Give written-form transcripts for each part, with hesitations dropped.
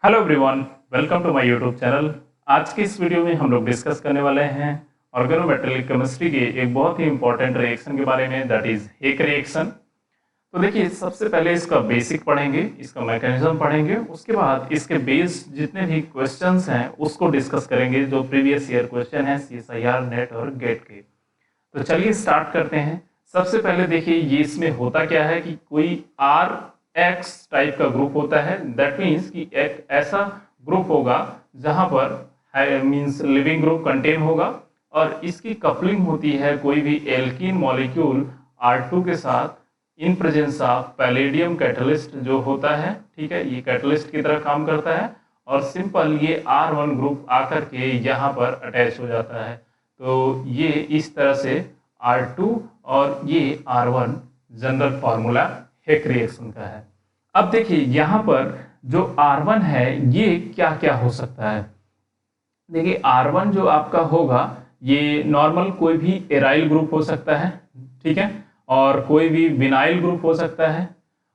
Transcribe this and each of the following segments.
Hello everyone, welcome to my YouTube channel. आज के इस वीडियो में हम लोग डिस्कस करने वाले हैं ऑर्गेनोमेटेरियल केमिस्ट्री के एक बहुत ही इंपॉर्टेंट रिएक्शन के बारे में, दैट इज हेक रिएक्शन। तो देखिए, सबसे पहले इसका बेसिक पढ़ेंगे, इसका मैकेनिज्म पढ़ेंगे, उसके बाद इसके बेस जितने भी क्वेश्चंस हैं उसको डिस्कस करेंगे जो प्रीवियस ईयर क्वेश्चन है CSIR, नेट और गेट के। तो चलिए स्टार्ट करते हैं। सबसे पहले देखिए, ये इसमें होता क्या है कि कोई आर एक्स टाइप का ग्रुप होता है। दैट मीन्स कि एक ऐसा ग्रुप होगा जहां पर मीन्स लिविंग ग्रुप कंटेन होगा और इसकी कपलिंग होती है कोई भी एल्कीन मॉलिक्यूल R2 के साथ in presence of palladium catalyst जो होता है। ठीक है, ये कैटलिस्ट की तरह काम करता है और सिंपल ये R1 ग्रुप आकर के यहाँ पर अटैच हो जाता है। तो ये इस तरह से R2 और ये R1 जनरल फॉर्मूला हेक रिएक्शन का है। अब देखिए यहाँ पर जो R1 है ये क्या क्या हो सकता है। देखिए R1 जो आपका होगा ये नॉर्मल कोई भी एराइल ग्रुप हो सकता है, ठीक है, और कोई भी विनाइल ग्रुप हो सकता है,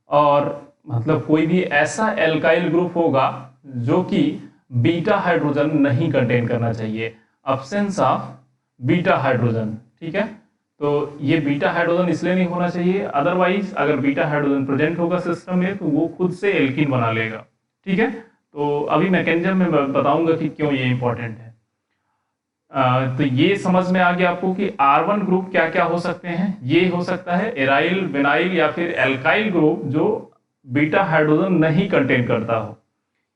और मतलब कोई भी ऐसा एल्काइल ग्रुप होगा जो कि बीटा हाइड्रोजन नहीं कंटेन करना चाहिए, अब्सेंस ऑफ बीटा हाइड्रोजन। ठीक है, तो ये बीटा हाइड्रोजन इसलिए नहीं होना चाहिए, अदरवाइज अगर बीटा हाइड्रोजन प्रेजेंट होगा सिस्टम में तो वो खुद से एल्कीन बना लेगा। ठीक है, तो अभी मैकेनिज्म में मैं बताऊंगा कि क्यों ये इंपॉर्टेंट है। तो ये समझ में आ गया आपको कि R1 ग्रुप क्या क्या हो सकते हैं। ये हो सकता है एराइल, विनाइल या फिर एल्काइल ग्रुप जो बीटा हाइड्रोजन नहीं कंटेन करता हो।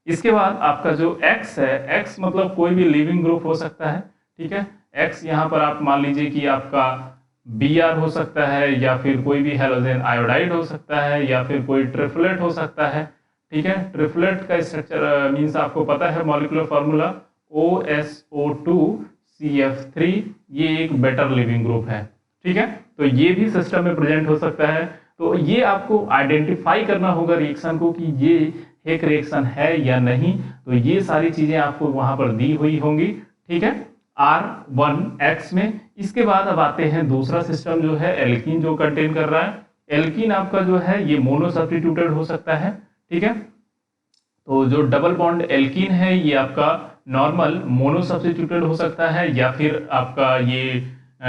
इसके बाद आपका जो X है, X मतलब कोई भी लिविंग ग्रुप हो सकता है। ठीक है, X यहाँ पर आप मान लीजिए कि आपका Br हो सकता है या फिर कोई भी हेलोजन आयोडाइड हो सकता है या फिर कोई ट्रिपलेट हो सकता है। ठीक है, ट्रिपलेट का स्ट्रक्चर मीन्स आपको पता है मॉलिक्यूलर फार्मूला OSO2CF3, ये एक बेटर लिविंग ग्रुप है। ठीक है, तो ये भी सिस्टम में प्रेजेंट हो सकता है। तो ये आपको आइडेंटिफाई करना होगा रिएक्शन को कि ये एक रिएक्शन है या नहीं। तो ये सारी चीजें आपको वहां पर दी हुई होंगी। ठीक है, R1X में। इसके बाद अब आते हैं दूसरा सिस्टम जो है एल्कीन जो कंटेन कर रहा है। एल्कीन आपका जो है ये मोनो सब्स्टिट्यूटेड हो सकता है। ठीक है, तो जो डबल बॉन्ड एल्कीन है ये आपका नॉर्मल मोनो सब्स्टिट्यूटेड हो सकता है या फिर आपका ये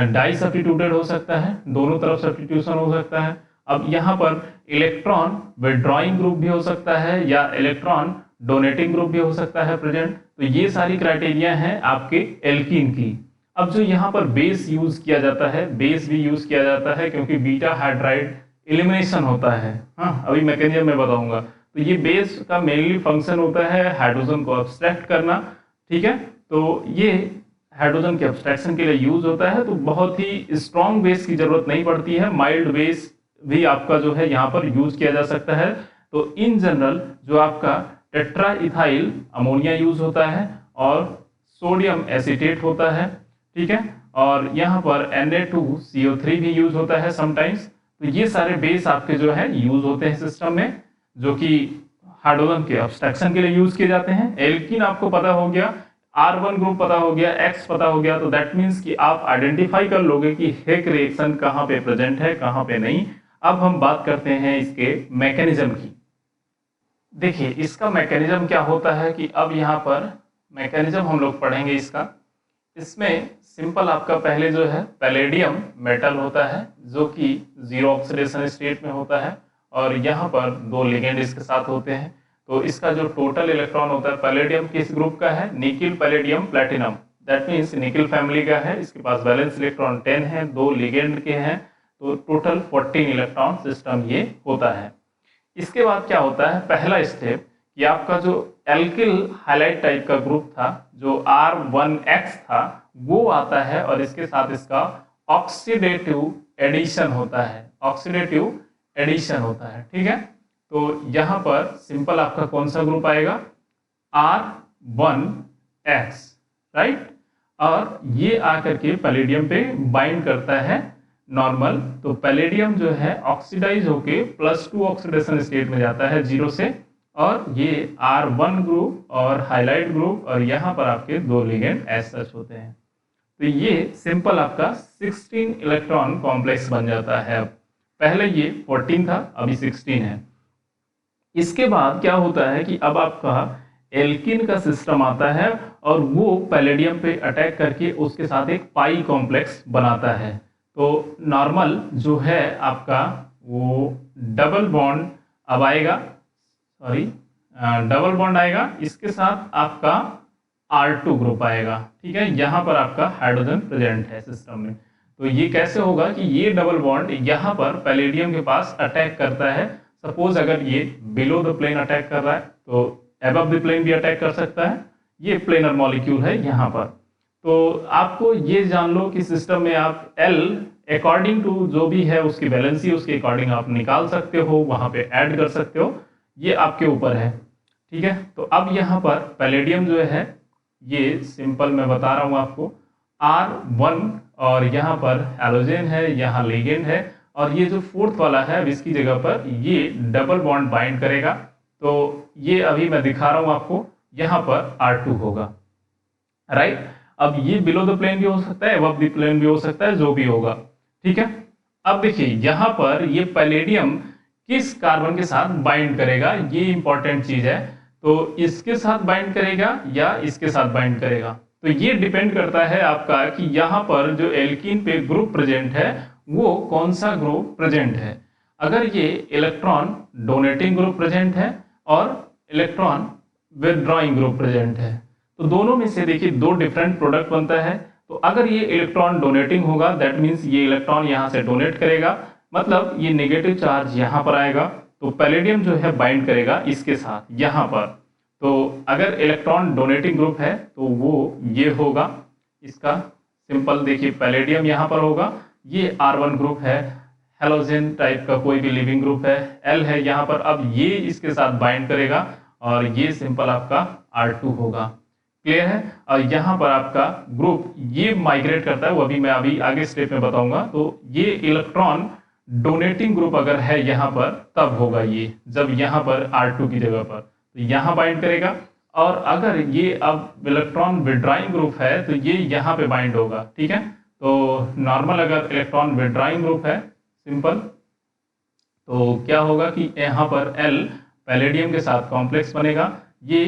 डाई सब्स्टिट्यूटेड हो सकता है, दोनों तरफ सब्स्टिट्यूशन हो सकता है। अब यहाँ पर इलेक्ट्रॉन विड्रॉइंग ग्रुप भी हो सकता है या इलेक्ट्रॉन डोनेटिंग ग्रुप भी हो सकता है प्रेजेंट। तो ये सारी क्राइटेरिया हैं आपके एल्कीन की। अब जो यहाँ पर बेस यूज किया जाता है, बेस भी यूज किया जाता है क्योंकि बीटा हाइड्राइड एलिमिनेशन होता है। हाँ, अभी मैकेनिज्म में बताऊंगा। तो ये बेस का मेनली फंक्शन होता है हाइड्रोजन को अब्स्ट्रैक्ट करना। ठीक है, तो ये हाइड्रोजन के अब्स्ट्रैक्शन के लिए यूज होता है। तो बहुत ही स्ट्रॉन्ग बेस की जरूरत नहीं पड़ती है, माइल्ड बेस भी आपका जो है यहाँ पर यूज किया जा सकता है। तो इन जनरल जो आपका टेट्रा इथाइल अमोनिया यूज होता है और सोडियम एसीटेट होता है। ठीक है, और यहाँ पर Na2CO3 भी यूज होता है समटाइम्स। तो ये सारे बेस आपके जो है यूज होते हैं सिस्टम में, जो कि हाइड्रोजन के अब्स्ट्रैक्शन के लिए यूज किए जाते हैं। एल्कीन आपको पता हो गया, R1 ग्रुप पता हो गया, X पता हो गया, तो दैट मीन्स कि आप आइडेंटिफाई कर लोगे कि हेक रिएक्शन कहाँ पे प्रेजेंट है, कहाँ पे नहीं। अब हम बात करते हैं इसके मैकेनिज्म की। देखिए, इसका मैकेनिज्म क्या होता है कि अब यहाँ पर मैकेनिज्म हम लोग पढ़ेंगे इसका। इसमें सिंपल आपका पहले जो है पैलेडियम मेटल होता है जो कि जीरो ऑक्सीडेशन स्टेट में होता है और यहाँ पर दो लिगेंड इसके साथ होते हैं। तो इसका जो टोटल इलेक्ट्रॉन होता है पैलेडियम किस ग्रुप का है, nickel palladium platinum, that means nickel family का है। इसके पास बैलेंस इलेक्ट्रॉन 10 है, दो लिगेंड के हैं, तो टोटल 14 इलेक्ट्रॉन सिस्टम ये होता है। इसके बाद क्या होता है, पहला स्टेप कि आपका जो एल्किल हाइलाइट टाइप का ग्रुप था जो R1X था वो आता है और इसके साथ इसका ऑक्सीडेटिव एडिशन होता है, ऑक्सीडेटिव एडिशन होता है। ठीक है, तो यहाँ पर सिंपल आपका कौन सा ग्रुप आएगा, R1X, राइट। और ये आकर के पैलेडियम पे बाइंड करता है नॉर्मल। तो पैलेडियम जो है ऑक्सीडाइज होके +2 ऑक्सीडेशन स्टेट में जाता है 0 से, और ये R1 ग्रुप और हाइलाइट ग्रुप और यहाँ पर आपके दो लिगेंड एज सच होते हैं। तो ये सिंपल आपका 16 इलेक्ट्रॉन कॉम्प्लेक्स बन जाता है। अब पहले ये 14 था, अभी 16 है। इसके बाद क्या होता है कि अब आपका एल्किन का सिस्टम आता है और वो पैलेडियम पे अटैक करके उसके साथ एक पाई कॉम्प्लेक्स बनाता है। तो नॉर्मल जो है आपका वो डबल बॉन्ड अब आएगा, सॉरी डबल बॉन्ड आएगा, इसके साथ आपका R2 ग्रुप आएगा। ठीक है, यहाँ पर आपका हाइड्रोजन प्रेजेंट है सिस्टम में। तो ये कैसे होगा कि ये डबल बॉन्ड यहाँ पर पैलेडियम के पास अटैक करता है। सपोज अगर ये बिलो द प्लेन अटैक कर रहा है तो अबव द प्लेन भी अटैक कर सकता है। ये प्लेनर मॉलिक्यूल है यहाँ पर। तो आपको ये जान लो कि सिस्टम में आप L अकॉर्डिंग टू जो भी है उसकी वैलेंसी उसके अकॉर्डिंग आप निकाल सकते हो, वहां पे ऐड कर सकते हो, ये आपके ऊपर है। ठीक है, तो अब यहाँ पर पैलेडियम जो है ये सिंपल मैं बता रहा हूँ आपको R1 और यहाँ पर हैलोजन है, यहाँ लिगेंड है और ये जो फोर्थ वाला है अब इसकी जगह पर ये डबल बॉन्ड बाइंड करेगा। तो ये अभी मैं दिखा रहा हूँ आपको, यहाँ पर R2 होगा। राइट, अब ये बिलो द प्लेन भी हो सकता है, अबव द प्लेन भी हो सकता है, जो भी होगा। ठीक है, अब देखिए यहाँ पर ये पैलेडियम किस कार्बन के साथ बाइंड करेगा, ये इंपॉर्टेंट चीज है। तो इसके साथ बाइंड करेगा या इसके साथ बाइंड करेगा, तो ये डिपेंड करता है आपका कि यहाँ पर जो एल्कीन पे ग्रुप प्रेजेंट है वो कौन सा ग्रुप प्रेजेंट है। अगर ये इलेक्ट्रॉन डोनेटिंग ग्रुप प्रेजेंट है और इलेक्ट्रॉन विदड्रॉइंग ग्रुप प्रेजेंट है, तो दोनों में से देखिए दो डिफरेंट प्रोडक्ट बनता है। तो अगर ये इलेक्ट्रॉन डोनेटिंग होगा दैट मीन्स ये इलेक्ट्रॉन यहाँ से डोनेट करेगा, मतलब ये नेगेटिव चार्ज यहाँ पर आएगा, तो पैलेडियम जो है बाइंड करेगा इसके साथ यहाँ पर। तो अगर इलेक्ट्रॉन डोनेटिंग ग्रुप है तो वो ये होगा, इसका सिंपल देखिए पैलेडियम यहाँ पर होगा, ये R1 ग्रुप है, हेलोजन टाइप का कोई भी लिविंग ग्रुप है, L है यहाँ पर, अब ये इसके साथ बाइंड करेगा और ये सिंपल आपका R2 होगा। क्लियर है, और यहाँ पर आपका ग्रुप ये माइग्रेट करता है, वो अभी मैं आगे स्टेप में बताऊंगा। तो ये इलेक्ट्रॉन डोनेटिंग ग्रुप अगर है यहाँ पर तब होगा ये, जब यहाँ पर R2 की जगह पर, तो यहाँ बाइंड करेगा। और अगर ये अब इलेक्ट्रॉन विड्रॉइंग ग्रुप है तो ये यहाँ पे बाइंड होगा। ठीक है, तो नॉर्मल अगर इलेक्ट्रॉन विड्रॉइंग ग्रुप है सिंपल, तो क्या होगा कि यहाँ पर L पैलेडियम के साथ कॉम्प्लेक्स बनेगा, ये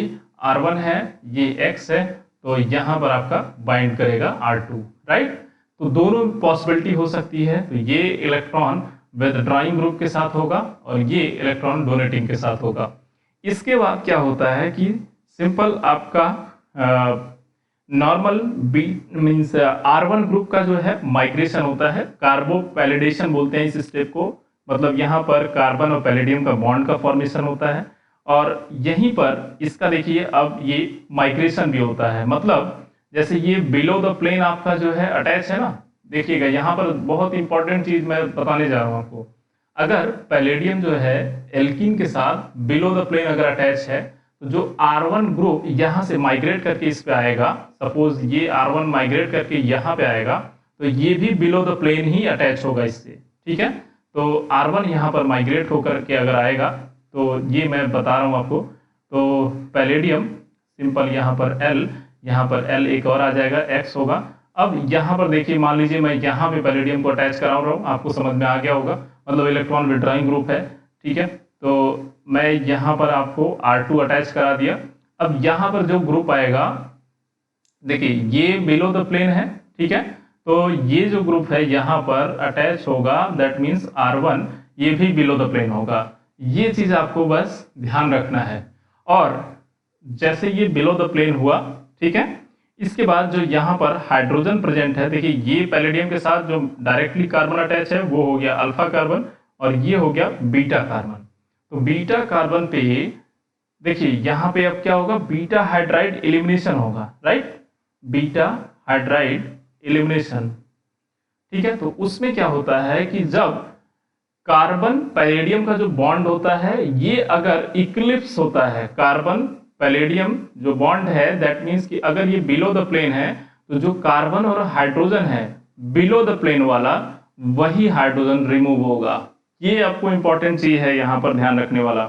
R1 है, ये X है, तो यहाँ पर आपका बाइंड करेगा R2। राइट, तो दोनों पॉसिबिलिटी हो सकती है। तो ये इलेक्ट्रॉन विदड्रॉइंग ग्रुप के साथ होगा और ये इलेक्ट्रॉन डोनेटिंग के साथ होगा। इसके बाद क्या होता है कि सिंपल आपका normal B means R1 group का जो है माइग्रेशन होता है, कार्बो पैलिडेशन बोलते हैं इस स्टेप को, मतलब यहाँ पर कार्बन और पैलेडियम का बॉन्ड का फॉर्मेशन होता है और यहीं पर इसका देखिए अब ये माइग्रेशन भी होता है। मतलब जैसे ये बिलो द प्लेन आपका जो है अटैच है ना, देखिएगा यहाँ पर बहुत इंपॉर्टेंट चीज मैं बताने जा रहा हूँ आपको। अगर पैलेडियम जो है एल्कीन के साथ बिलो द प्लेन अगर अटैच है तो जो R1 ग्रुप यहाँ से माइग्रेट करके इस पे आएगा, सपोज ये R1 माइग्रेट करके यहाँ पे आएगा तो ये भी बिलो द प्लेन ही अटैच होगा इससे। ठीक है, तो R1 यहाँ पर माइग्रेट होकर के अगर आएगा तो ये मैं बता रहा हूँ आपको। तो पैलेडियम सिंपल यहाँ पर L, यहाँ पर L एक और आ जाएगा, X होगा। अब यहाँ पर देखिए मान लीजिए मैं यहाँ पे पैलेडियम को अटैच करा रहा हूँ, आपको समझ में आ गया होगा, मतलब इलेक्ट्रॉन विड्रॉइंग ग्रुप है। ठीक है, तो मैं यहाँ पर आपको R2 अटैच करा दिया। अब यहाँ पर जो ग्रुप आएगा देखिए ये बिलो द प्लेन है। ठीक है, तो ये जो ग्रुप है यहाँ पर अटैच होगा, दैट मीन्स R1 ये भी बिलो द प्लेन होगा। ये चीज आपको बस ध्यान रखना है। और जैसे ये बिलो द प्लेन हुआ, ठीक है, इसके बाद जो यहाँ पर हाइड्रोजन प्रेजेंट है, देखिए ये पैलेडियम के साथ जो डायरेक्टली कार्बन अटैच है वो हो गया अल्फा कार्बन और ये हो गया बीटा कार्बन। तो बीटा कार्बन पे देखिए यहाँ पे अब क्या होगा, बीटा हाइड्राइड एलिमिनेशन होगा। Right, beta hydride elimination. ठीक है, तो उसमें क्या होता है कि जब कार्बन पैलेडियम का जो बॉन्ड होता है ये अगर इक्लिप्स होता है, कार्बन पैलेडियम जो बॉन्ड है दैट मीन्स कि अगर ये बिलो द प्लेन है तो जो कार्बन और हाइड्रोजन है बिलो द प्लेन वाला वही हाइड्रोजन रिमूव होगा। ये आपको इंपॉर्टेंट चीज है यहाँ पर ध्यान रखने वाला।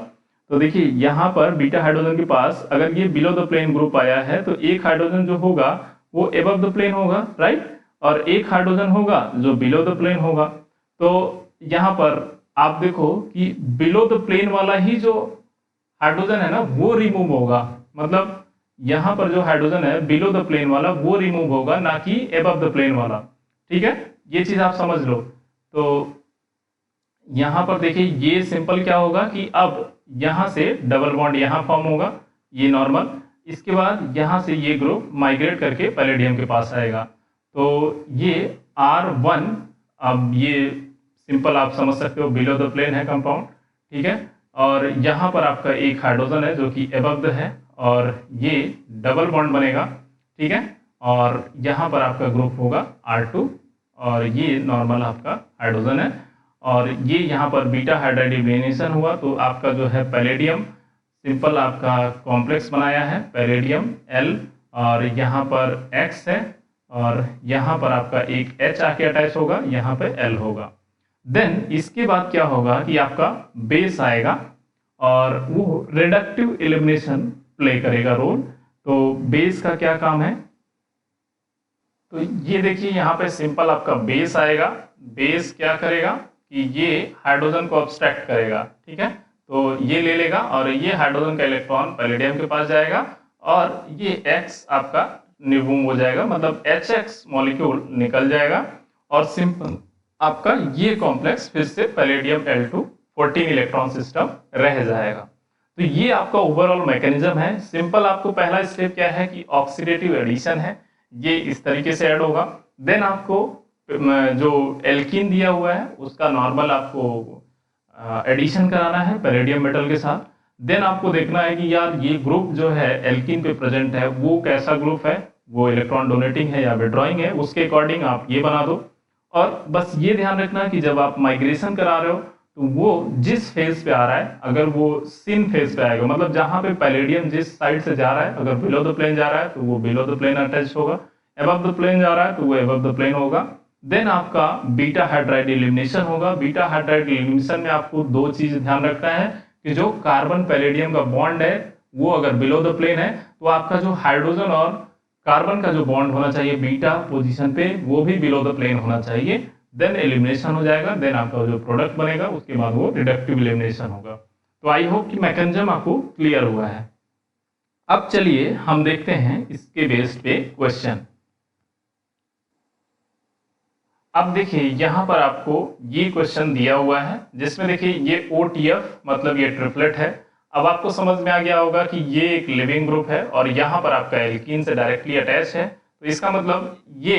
तो देखिए यहाँ पर बीटा हाइड्रोजन के पास अगर ये बिलो द प्लेन ग्रुप आया है तो एक हाइड्रोजन जो होगा वो एबव द प्लेन होगा। राइट, और एक हाइड्रोजन होगा जो बिलो द प्लेन होगा। तो यहाँ पर आप देखो कि बिलो द प्लेन वाला ही जो हाइड्रोजन है ना वो रिमूव होगा, मतलब यहाँ पर जो हाइड्रोजन है बिलो द प्लेन वाला वो रिमूव होगा, ना कि एबव द प्लेन वाला। ठीक है, ये चीज आप समझ लो। तो यहाँ पर देखिए ये सिंपल क्या होगा कि अब यहाँ से डबल बॉन्ड यहाँ फॉर्म होगा, ये नॉर्मल। इसके बाद यहाँ से ये ग्रुप माइग्रेट करके पैलेडियम के पास आएगा। तो ये R1, अब ये सिंपल आप समझ सकते हो बिलो द प्लेन है कंपाउंड। ठीक है, और यहाँ पर आपका एक हाइड्रोजन है जो कि एबव द है, और ये डबल बॉन्ड बनेगा। ठीक है, और यहाँ पर आपका ग्रुप होगा R2, और ये नॉर्मल आपका हाइड्रोजन है, और ये यहाँ पर बीटा हाइड्राइडिनेशन हुआ तो आपका जो है पैलेडियम सिंपल आपका कॉम्प्लेक्स बनाया है पैलेडियम L, और यहाँ पर X है, और यहाँ पर आपका एक H आके अटैच होगा, यहाँ पे L होगा। देन इसके बाद क्या होगा कि आपका बेस आएगा और वो रिडक्टिव एलिमिनेशन प्ले करेगा रोल। तो बेस का क्या काम है, तो ये देखिए यहाँ पे सिंपल आपका बेस आएगा। बेस क्या करेगा कि ये हाइड्रोजन को अब्स्ट्रैक्ट करेगा। ठीक है, तो ये ले लेगा और ये हाइड्रोजन का इलेक्ट्रॉन पैलेडियम के पास जाएगा, और ये X आपका रिमूव हो जाएगा, मतलब HX मॉलिक्यूल निकल जाएगा, और सिंपल आपका ये कॉम्प्लेक्स फिर से पैलेडियम L2 14 इलेक्ट्रॉन सिस्टम रह जाएगा। तो ये आपका ओवरऑल मैकेनिज्म है। सिंपल आपको पहला स्टेप क्या है कि ऑक्सीडेटिव एडिशन है, ये इस तरीके से ऐड होगा। देन आपको जो एल्कीन दिया हुआ है उसका नॉर्मल आपको एडिशन कराना है पैलेडियम मेटल के साथ। देन आपको देखना है कि यार ये ग्रुप जो है एल्कीन पे प्रेजेंट है वो कैसा ग्रुप है, वो इलेक्ट्रॉन डोनेटिंग है या विड्रॉइंग है, उसके अकॉर्डिंग आप ये बना दो। और बस ये ध्यान रखना कि जब आप माइग्रेशन करा रहे हो तो वो जिस फेज पे आ रहा है, अगर वो सिन फेज पे आएगा, मतलब जहां पे पैलेडियम जिस साइड से जा रहा है, अगर बिलो द प्लेन जा रहा है तो वो बिलो द प्लेन अटैच होगा, एबव द प्लेन जा रहा है तो वो एबव द प्लेन होगा। देन आपका बीटा हाइड्राइड एलिमिनेशन होगा। बीटा हाइड्राइड एलिमिनेशन में आपको दो चीज ध्यान रखना है कि जो कार्बन पैलेडियम का बॉन्ड है वो अगर बिलो द प्लेन है तो आपका जो हाइड्रोजन और कार्बन का जो बॉन्ड होना चाहिए बीटा पोजीशन पे वो भी बिलो द प्लेन होना चाहिए। देन एलिमिनेशन हो जाएगा। देन आपका जो प्रोडक्ट बनेगा उसके बाद वो रिडक्टिव एलिमिनेशन होगा। तो आई होप कि मैकेनिज्म आपको क्लियर हुआ है। अब चलिए हम देखते हैं इसके बेस्ड पे क्वेश्चन। अब देखिए यहाँ पर आपको ये क्वेश्चन दिया हुआ है जिसमें देखिए ये OTF मतलब ये ट्रिपलेट है। अब आपको समझ में आ गया होगा कि ये एक लिविंग ग्रुप है और यहाँ पर आपका एल्कीन से डायरेक्टली अटैच है, तो इसका मतलब ये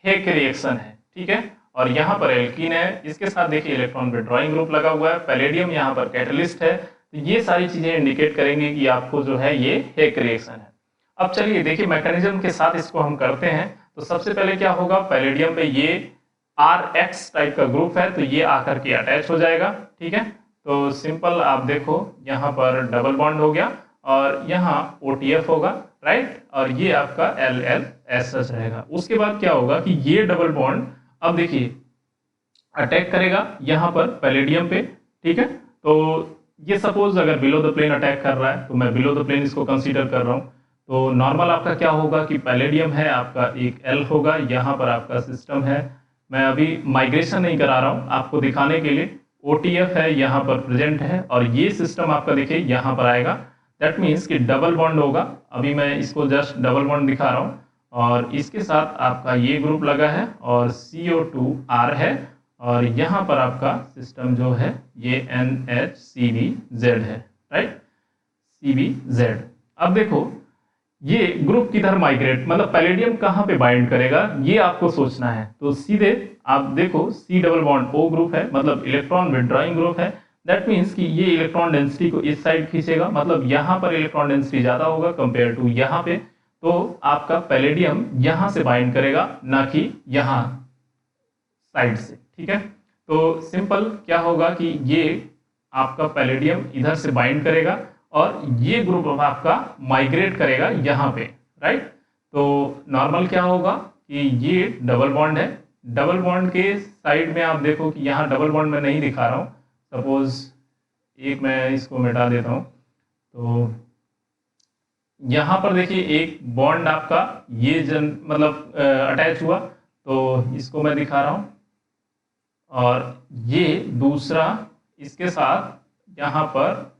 हेक रिएक्शन है। ठीक है, और यहाँ पर एल्कीन है, इसके साथ देखिए इलेक्ट्रॉन विड्रॉइंग ग्रुप लगा हुआ है, पैलेडियम यहाँ पर कैटलिस्ट है। तो ये सारी चीजें इंडिकेट करेंगे कि आपको जो है ये हेक रिएक्शन है। अब चलिए देखिए मैकेनिज्म के साथ इसको हम करते हैं। तो सबसे पहले क्या होगा, पैलेडियम पे ये RX टाइप का ग्रुप है तो ये आकर के अटैच हो जाएगा। ठीक है, तो सिंपल आप देखो यहाँ पर डबल बॉन्ड हो गया और यहाँ OTF होगा, राइट, और ये आपका LLSH रहेगा। उसके बाद क्या होगा कि ये डबल बॉन्ड अब देखिए अटैक करेगा यहाँ पर पैलेडियम पे। ठीक है, तो ये सपोज अगर बिलो द प्लेन अटैक कर रहा है तो मैं बिलो द प्लेन इसको कंसीडर कर रहा हूँ। तो नॉर्मल आपका क्या होगा कि पैलेडियम है आपका एक L होगा, यहाँ पर आपका सिस्टम है। मैं अभी माइग्रेशन नहीं करा रहा हूँ आपको दिखाने के लिए। OTF है यहाँ पर प्रेजेंट है और ये सिस्टम आपका देखिए यहाँ पर आएगा। दैट मीन्स कि डबल बॉन्ड होगा। अभी मैं इसको जस्ट डबल बॉन्ड दिखा रहा हूँ और इसके साथ आपका ये ग्रुप लगा है और CO2R है और यहाँ पर आपका सिस्टम जो है ये NHCbZ है, राइट, CbZ। अब देखो ये ग्रुप किधर माइग्रेट, मतलब पैलेडियम कहाँ पे बाइंड करेगा ये आपको सोचना है। तो सीधे आप देखो C double bond O group है, मतलब इलेक्ट्रॉन विड्रॉइंग ग्रुप है। दैट मीन्स कि ये इलेक्ट्रॉन डेंसिटी को इस साइड खींचेगा, मतलब यहाँ पर इलेक्ट्रॉन डेंसिटी ज्यादा होगा कंपेयर टू यहाँ पे। तो आपका पैलेडियम यहाँ से बाइंड करेगा ना कि यहाँ साइड से। ठीक है, तो सिंपल क्या होगा कि ये आपका पैलेडियम इधर से बाइंड करेगा और ये ग्रुप आपका माइग्रेट करेगा यहाँ पे, राइट। तो नॉर्मल क्या होगा कि ये डबल बॉन्ड है, डबल बॉन्ड के साइड में आप देखो कि यहाँ डबल बॉन्ड मैं नहीं दिखा रहा हूँ। सपोज एक मैं इसको मिटा देता हूँ, तो यहाँ पर देखिए एक बॉन्ड आपका ये मतलब अटैच हुआ, तो इसको मैं दिखा रहा हूँ, और ये दूसरा इसके साथ यहाँ पर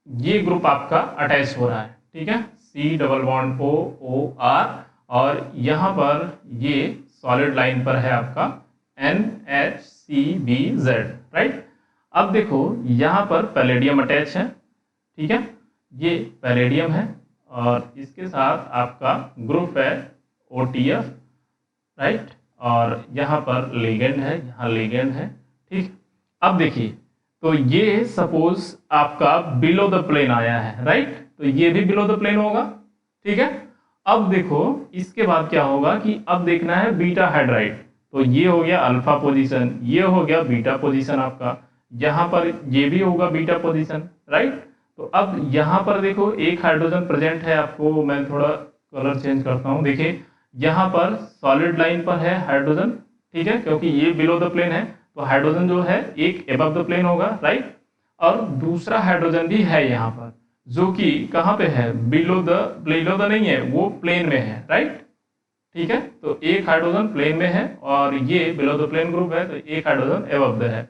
ये ग्रुप आपका अटैच हो रहा है, ठीक है, C double bond O O R, और यहाँ पर ये सॉलिड लाइन पर है आपका NHCBZ, राइट। अब देखो यहाँ पर पैलेडियम अटैच है, ठीक है, ये पैलेडियम है और इसके साथ आपका ग्रुप है OTF, राइट, और यहाँ पर लिगेंड है, यहाँ लिगेंड है, ठीक। अब देखिए, तो ये सपोज आपका बिलो द प्लेन आया है, राइट, तो ये भी बिलो द प्लेन होगा, ठीक है। अब देखो इसके बाद क्या होगा कि अब देखना है बीटा हाइड्राइड, तो ये हो गया अल्फा पोजीशन, ये हो गया बीटा पोजीशन आपका, यहाँ पर ये भी होगा बीटा पोजीशन, राइट। तो अब यहाँ पर देखो एक हाइड्रोजन प्रेजेंट है, आपको मैं थोड़ा कलर चेंज करता हूँ, देखिए यहाँ पर सॉलिड लाइन पर है हाइड्रोजन, ठीक है, क्योंकि ये बिलो द प्लेन है, तो हाइड्रोजन जो है एक एबव द प्लेन होगा, राइट, और दूसरा हाइड्रोजन भी है यहाँ पर, जो कि कहाँ पे है, बिलो द नहीं है, वो प्लेन में है, राइट, ठीक है। तो एक हाइड्रोजन प्लेन में है और ये बिलो द प्लेन ग्रुप है, तो एक हाइड्रोजन एबव द है।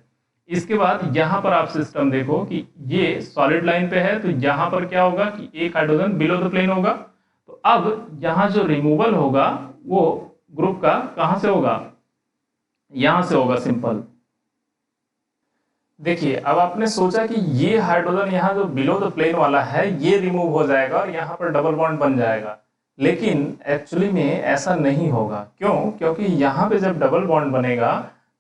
इसके बाद यहाँ पर आप सिस्टम देखो कि ये सॉलिड लाइन पे है, तो यहाँ पर क्या होगा कि एक हाइड्रोजन बिलो द प्लेन होगा, तो अब यहाँ जो रिमूवल होगा वो ग्रुप का कहाँ से होगा, यहाँ से होगा, सिंपल। देखिए अब आपने सोचा कि ये हाइड्रोजन यहाँ जो बिलो द प्लेन वाला है ये रिमूव हो जाएगा और यहाँ पर डबल बॉन्ड बन जाएगा, लेकिन एक्चुअली में ऐसा नहीं होगा। क्यों? क्योंकि यहाँ पे जब डबल बॉन्ड बनेगा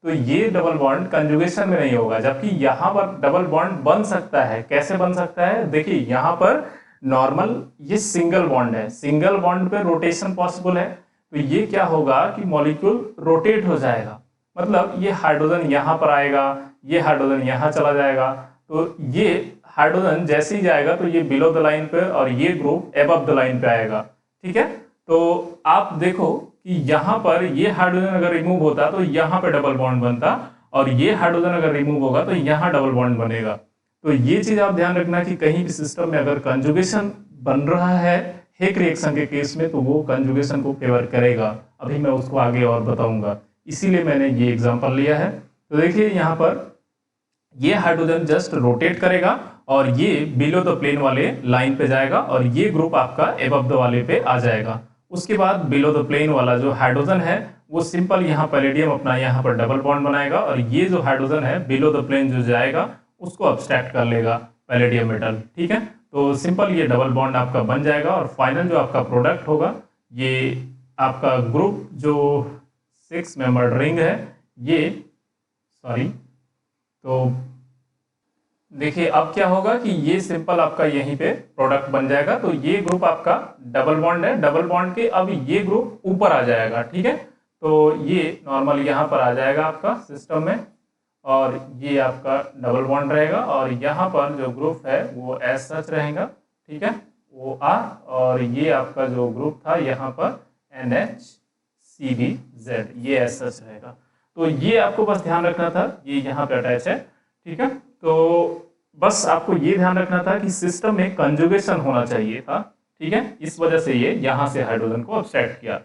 तो ये डबल बॉन्ड कंजुगेशन में नहीं होगा, जबकि यहाँ पर डबल बॉन्ड बन सकता है। कैसे बन सकता है? देखिए यहाँ पर नॉर्मल ये सिंगल बॉन्ड है, सिंगल बॉन्ड पे रोटेशन पॉसिबल है, तो ये क्या होगा कि मॉलिक्यूल रोटेट हो जाएगा, मतलब ये हाइड्रोजन यहाँ पर आएगा, ये हाइड्रोजन यहाँ चला जाएगा, तो ये हाइड्रोजन जैसे ही जाएगा तो ये बिलो द लाइन पे और ये ग्रुप एबव द लाइन पे आएगा, ठीक है। तो आप देखो कि यहाँ पर ये हाइड्रोजन अगर रिमूव होता तो यहाँ पे डबल बॉन्ड बनता, और ये हाइड्रोजन अगर रिमूव होगा तो यहाँ डबल बॉन्ड बनेगा। तो ये चीज आप ध्यान रखना कि कहीं भी सिस्टम में अगर कंजुगेशन बन रहा है हेक रिएक्शन के केस में तो वो कंजुगेशन को फेवर करेगा। अभी मैं उसको आगे और बताऊंगा, इसीलिए मैंने ये एग्जांपल लिया है। तो देखिए यहाँ पर ये हाइड्रोजन जस्ट रोटेट करेगा और ये बिलो द प्लेन वाले लाइन पे जाएगा और ये ग्रुप आपका एबव द वाले पे आ जाएगा। उसके बाद बिलो द प्लेन वाला जो हाइड्रोजन है वो सिंपल यहाँ पैलेडियम अपना यहाँ पर डबल बॉन्ड बनाएगा और ये जो हाइड्रोजन है बिलो द प्लेन जो जाएगा उसको अब्स्ट्रैक्ट कर लेगा पैलेडियम मेटल, ठीक है। तो सिंपल ये डबल बॉन्ड आपका बन जाएगा और फाइनल जो आपका प्रोडक्ट होगा ये आपका ग्रुप जो 6 मेंबर्ड रिंग है ये, सॉरी, तो देखिए अब क्या होगा कि ये सिंपल आपका यहीं पे प्रोडक्ट बन जाएगा। तो ये ग्रुप आपका डबल बॉन्ड है, डबल बॉन्ड के अब ये ग्रुप ऊपर आ जाएगा, ठीक है। तो ये नॉर्मल यहाँ पर आ जाएगा आपका सिस्टम में और ये आपका डबल बॉन्ड रहेगा और यहाँ पर जो ग्रुप है वो एज सच रहेगा, ठीक है, OR, और ये आपका जो ग्रुप था यहाँ पर NHCBZ ये एज सच रहेगा। तो ये आपको बस ध्यान रखना था, ये यहाँ पे अटैच है, ठीक है। तो बस आपको ये ध्यान रखना था कि सिस्टम में कंजुगेशन होना चाहिए था, ठीक है, इस वजह से ये यहाँ से हाइड्रोजन को अब्स्ट्रैक्ट किया।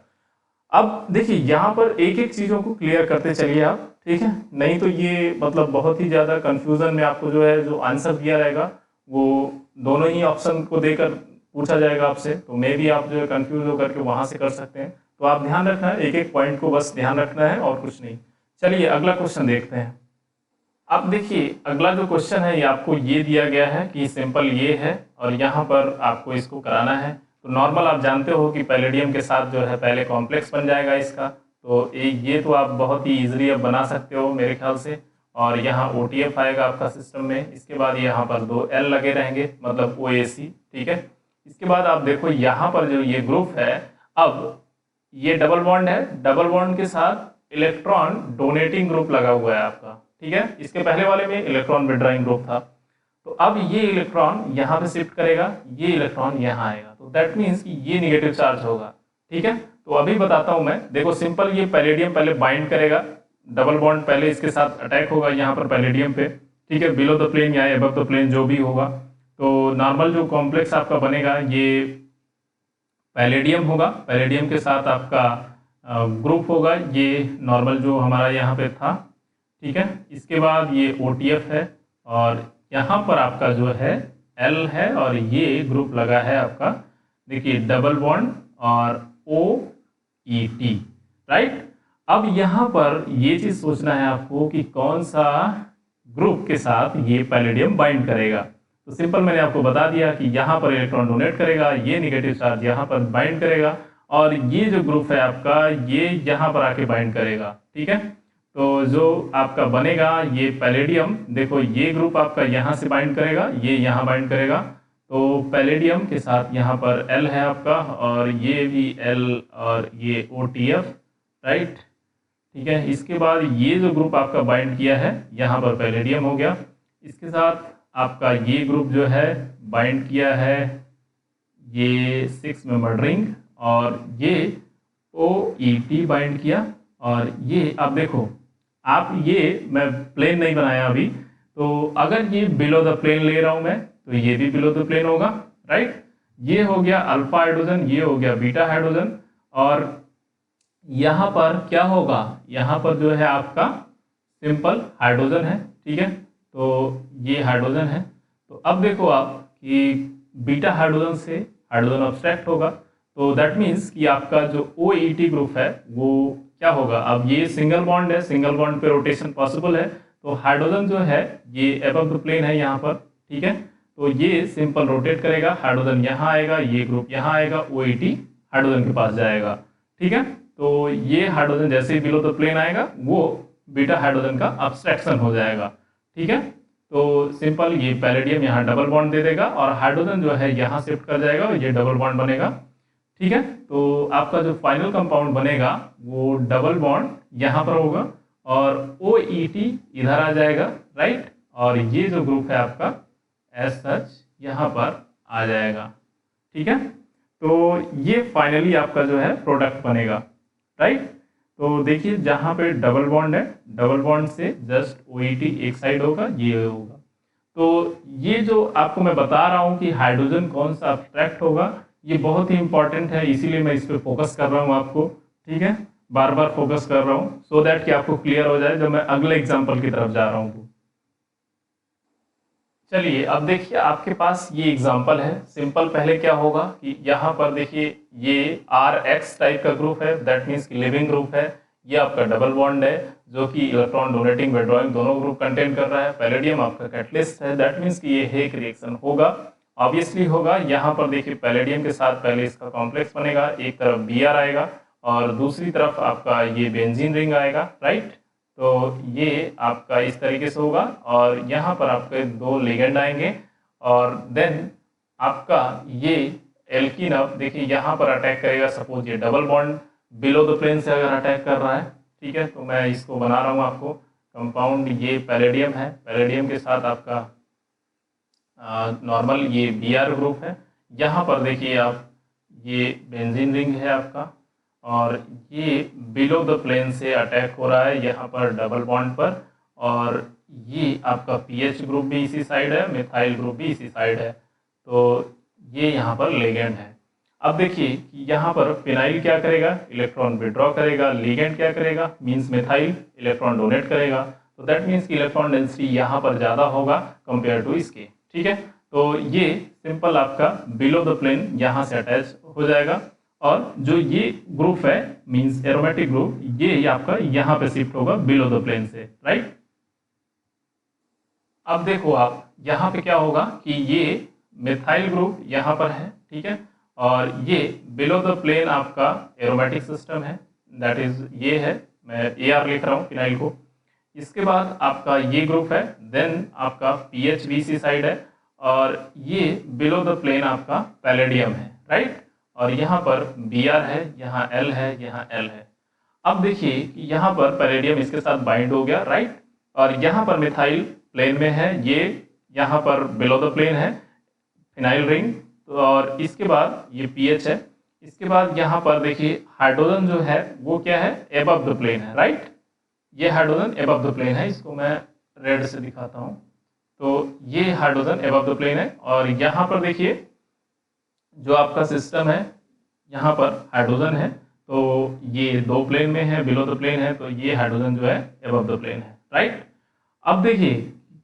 अब देखिए यहाँ पर एक एक चीजों को क्लियर करते चलिए आप, ठीक है, नहीं तो ये मतलब बहुत ही ज्यादा कंफ्यूजन में आपको जो है जो आंसर दिया रहेगा वो दोनों ही ऑप्शन को देकर पूछा जाएगा आपसे, तो मे भी आप जो है कंफ्यूज होकर के वहां से कर सकते हैं। तो आप ध्यान रखना है, एक एक पॉइंट को बस ध्यान रखना है और कुछ नहीं। चलिए अगला क्वेश्चन देखते हैं। अब देखिए अगला जो क्वेश्चन है ये आपको ये दिया गया है कि सिंपल ये है और यहाँ पर आपको इसको कराना है। तो नॉर्मल आप जानते हो कि पैलेडियम के साथ जो है पहले कॉम्प्लेक्स बन जाएगा इसका, तो ये तो आप बहुत ही इजीली अब बना सकते हो मेरे ख्याल से। और यहाँ OTF आएगा आपका सिस्टम में, इसके बाद यहाँ पर 2 L लगे रहेंगे मतलब OAC, ठीक है। इसके बाद आप देखो यहाँ पर जो ये ग्रुप है, अब ये डबल बॉन्ड है, डबल बॉन्ड के साथ इलेक्ट्रॉन डोनेटिंग ग्रुप लगा हुआ है आपका, ठीक है। इसके पहले वाले में इलेक्ट्रॉन विड्रॉइंग ग्रुप था, तो अब ये इलेक्ट्रॉन यहाँ पे शिफ्ट करेगा, ये इलेक्ट्रॉन यहाँ आएगा, तो दैट मीन्स कि ये निगेटिव चार्ज होगा, ठीक है। तो अभी बताता हूं मैं, देखो सिंपल ये पैलेडियम पहले बाइंड करेगा, डबल बॉन्ड पहले इसके साथ अटैक होगा यहाँ पर पैलेडियम पे, ठीक है, बिलो द प्लेन या अबव द प्लेन जो भी होगा। तो नॉर्मल जो कॉम्प्लेक्स आपका बनेगा ये पैलेडियम होगा, पैलेडियम के साथ आपका ग्रुप होगा ये नॉर्मल जो हमारा यहाँ पे था, ठीक है। इसके बाद ये OTF है और यहाँ पर आपका जो है L है और ये ग्रुप लगा है आपका, देखिए डबल बॉन्ड और OET, राइट। अब यहाँ पर ये चीज सोचना है आपको कि कौन सा ग्रुप के साथ ये पैलेडियम बाइंड करेगा। तो सिंपल मैंने आपको बता दिया कि यहाँ पर इलेक्ट्रॉन डोनेट करेगा, ये निगेटिव चार्ज यहाँ पर बाइंड करेगा और ये जो ग्रुप है आपका ये यहाँ पर आके बाइंड करेगा, ठीक है। तो जो आपका बनेगा ये पैलेडियम, देखो ये ग्रुप आपका यहाँ से बाइंड करेगा, ये यहाँ बाइंड करेगा, तो पैलेडियम के साथ यहाँ पर L है आपका और ये भी L और ये OTF, राइट, ठीक है। इसके बाद ये जो ग्रुप आपका बाइंड किया है यहाँ पर पैलेडियम हो गया, इसके साथ आपका ये ग्रुप जो है बाइंड किया है ये 6 मेंबर रिंग और ये OET बाइंड किया और ये अब देखो आप ये मैं प्लेन नहीं बनाया अभी, तो अगर ये बिलो द प्लेन ले रहा हूं मैं तो ये भी बिलो द प्लेन होगा, राइट। ये हो गया अल्फा हाइड्रोजन, ये हो गया बीटा हाइड्रोजन और यहाँ पर क्या होगा, यहाँ पर जो है आपका सिंपल हाइड्रोजन है, ठीक है। तो ये हाइड्रोजन है, तो अब देखो आप कि बीटा हाइड्रोजन से हाइड्रोजन अब्स्ट्रैक्ट होगा, तो दैट मीन्स कि आपका जो OET ग्रुप है वो क्या होगा, अब ये सिंगल बॉन्ड है, सिंगल बॉन्ड पे रोटेशन पॉसिबल है, तो हाइड्रोजन जो है ये अबव द प्लेन है यहाँ पर, ठीक है। तो ये सिंपल रोटेट करेगा, हाइड्रोजन यहाँ आएगा, ये ग्रुप यहाँ आएगा, OET हाइड्रोजन के पास जाएगा, ठीक है। तो ये हाइड्रोजन जैसे ही बिलो द प्लेन आएगा वो बीटा हाइड्रोजन का अब्स्ट्रैक्शन हो जाएगा, ठीक है। तो सिंपल ये पैलेडियम यहाँ डबल बॉन्ड दे देगा और हाइड्रोजन जो है यहाँ शिफ्ट कर जाएगा और ये डबल बॉन्ड बनेगा, ठीक है। तो आपका जो फाइनल कंपाउंड बनेगा वो डबल बॉन्ड यहाँ पर होगा और OET इधर आ जाएगा, राइट, और ये जो ग्रुप है आपका एज सच यहाँ पर आ जाएगा, ठीक है। तो ये फाइनली आपका जो है प्रोडक्ट बनेगा, राइट। तो देखिए जहाँ पे डबल बॉन्ड है, डबल बॉन्ड से जस्ट OET एक साइड होगा, ये होगा। तो ये जो आपको मैं बता रहा हूँ कि हाइड्रोजन कौन सा अब्स्ट्रैक्ट होगा, ये बहुत ही इंपॉर्टेंट है, इसीलिए मैं इस पे फोकस कर रहा हूँ आपको, ठीक है, बार बार फोकस कर रहा हूँ सो दैट कि आपको क्लियर हो जाए जब मैं अगले एग्जाम्पल की तरफ जा रहा हूँ। चलिए अब देखिए आपके पास ये एग्जाम्पल है, सिंपल पहले क्या होगा कि यहाँ पर देखिए ये RX टाइप का ग्रुप है, दैट मीन्स कि लिविंग ग्रुप है, ये आपका डबल बॉन्ड है जो कि इलेक्ट्रॉन डोनेटिंग विड्रॉइंग दोनों ग्रुप कंटेन कर रहा है, पैलेडियम आपका कैटलिस्ट है, दैट मीन्स कि ये हेक रिएक्शन होगा, ऑब्वियसली होगा। यहाँ पर देखिए पैलेडियम के साथ पहले इसका कॉम्प्लेक्स बनेगा, एक तरफ Br आएगा और दूसरी तरफ आपका ये बेंजीन रिंग आएगा, राइट। तो ये आपका इस तरीके से होगा और यहाँ पर आपके 2 लिगेंड आएंगे और देन आपका ये एल्कीन अब देखिए यहाँ पर अटैक करेगा, सपोज ये double bond below the plane से अगर अटैक कर रहा है, ठीक है। तो मैं इसको बना रहा हूँ आपको कंपाउंड, ये पैलेडियम है, पैलेडियम के साथ आपका नॉर्मल ये Br ग्रुप है, यहाँ पर देखिए आप ये बेंजीन रिंग है आपका और ये बिलो द प्लेन से अटैक हो रहा है यहाँ पर डबल बॉन्ड पर और ये आपका PH ग्रुप भी इसी साइड है, मिथाइल ग्रुप भी इसी साइड है, तो ये यहाँ पर लिगेंड है। अब देखिए कि यहाँ पर फिनाइल क्या करेगा, इलेक्ट्रॉन विड्रॉ करेगा, लिगेंड क्या करेगा मीन्स मिथाइल इलेक्ट्रॉन डोनेट करेगा, तो दैट मीन्स कि इलेक्ट्रॉन डेंसिटी यहाँ पर ज़्यादा होगा कंपेयर टू इसके, ठीक है। तो ये सिंपल आपका बिलो द प्लेन यहाँ से अटैच हो जाएगा और जो ये ग्रुप है मींस एरोमेटिक ग्रुप ये आपका यहाँ पे शिफ्ट होगा बिलो द प्लेन से, राइट। अब देखो आप यहाँ पे क्या होगा कि ये मिथाइल ग्रुप यहाँ पर है, ठीक है, और ये बिलो द प्लेन आपका एरोमेटिक सिस्टम है, दैट इज ये है, मैं AR लिख रहा हूँ फिनाइल को। इसके बाद आपका ये ग्रुप है, देन आपका PH भी इसी साइड है और ये बिलो द प्लेन आपका पैलेडियम है, राइट। और यहाँ पर Br है, यहाँ L है, यहाँ L है। अब देखिए कि यहाँ पर पैलेडियम इसके साथ बाइंड हो गया, राइट, और यहाँ पर मिथाइल प्लेन में है, ये यहाँ पर बिलो द प्लेन है फिनाइल रिंग, और इसके बाद ये PH है। इसके बाद यहाँ पर देखिए हाइड्रोजन जो है वो क्या है, एबव द प्लेन है, राइट। ये हाइड्रोजन एबव द प्लेन है, इसको मैं रेड से दिखाता हूँ, तो ये हाइड्रोजन एबव द प्लेन है और यहाँ पर देखिए जो आपका सिस्टम है यहाँ पर हाइड्रोजन है, तो ये 2 प्लेन में है, बिलो द प्लेन है, तो ये हाइड्रोजन जो है एबव द प्लेन है, राइट। अब देखिए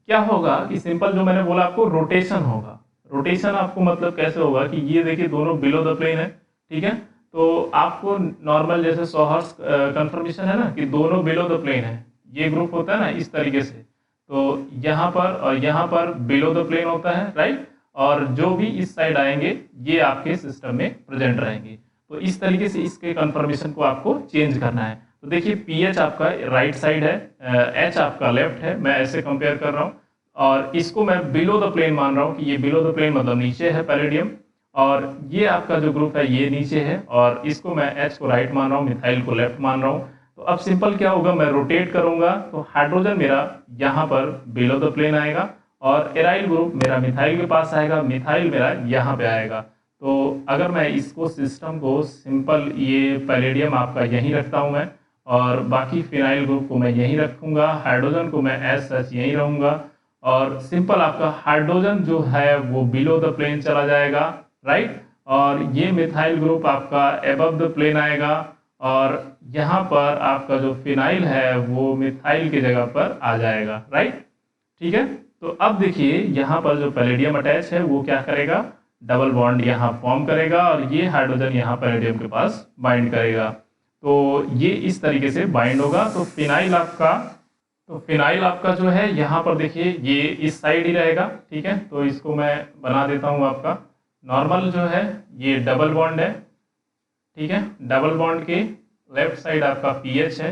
क्या होगा कि सिंपल जो मैंने बोला आपको रोटेशन होगा, रोटेशन आपको मतलब कैसे होगा कि ये देखिए दोनों बिलो द प्लेन है, ठीक है। तो आपको नॉर्मल जैसे सोहर्स कंफर्मेशन है ना कि दोनों बिलो द प्लेन है, ये ग्रुप होता है ना इस तरीके से। तो यहाँ पर और यहाँ पर बिलो द प्लेन होता है, राइट। और जो भी इस साइड आएंगे ये आपके सिस्टम में प्रेजेंट रहेंगे। तो इस तरीके से इसके कंफर्मेशन को आपको चेंज करना है। तो देखिए पीएच आपका राइट साइड है, एच आपका लेफ्ट है, मैं ऐसे कंपेयर कर रहा हूँ। और इसको मैं बिलो द प्लेन मान रहा हूँ कि ये बिलो द प्लेन मतलब नीचे है पैलेडियम, और ये आपका जो ग्रुप है ये नीचे है, और इसको मैं एच को राइट मान रहा हूँ, मिथाइल को लेफ्ट मान रहा हूँ। तो अब सिंपल क्या होगा, मैं रोटेट करूंगा तो हाइड्रोजन मेरा यहाँ पर बिलो द प्लेन आएगा, और एराइल ग्रुप मेरा मिथाइल के पास आएगा, मिथाइल मेरा यहाँ पे आएगा। तो अगर मैं इसको सिस्टम को सिंपल, ये पैलेडियम आपका यहीं रखता हूँ मैं, और बाकी फिनाइल ग्रुप को मैं यहीं रखूंगा, हाइड्रोजन को मैं एज सच यहीं रहूंगा, और सिंपल आपका हाइड्रोजन जो है वो बिलो द प्लेन चला जाएगा, राइट। और ये मिथाइल ग्रुप आपका एबव द प्लेन आएगा, और यहाँ पर आपका जो फिनाइल है वो मिथाइल की जगह पर आ जाएगा, राइट, ठीक है। तो अब देखिए यहाँ पर जो पैलेडियम अटैच है वो क्या करेगा, डबल बॉन्ड यहाँ फॉर्म करेगा, और ये हाइड्रोजन यहाँ पैलेडियम के पास बाइंड करेगा। तो ये इस तरीके से बाइंड होगा। तो फिनाइल आपका जो है यहाँ पर देखिए ये इस साइड ही रहेगा, ठीक है। तो इसको मैं बना देता हूँ आपका नॉर्मल जो है, ये डबल बॉन्ड है, ठीक है। डबल बॉन्ड के लेफ्ट साइड आपका पीएच है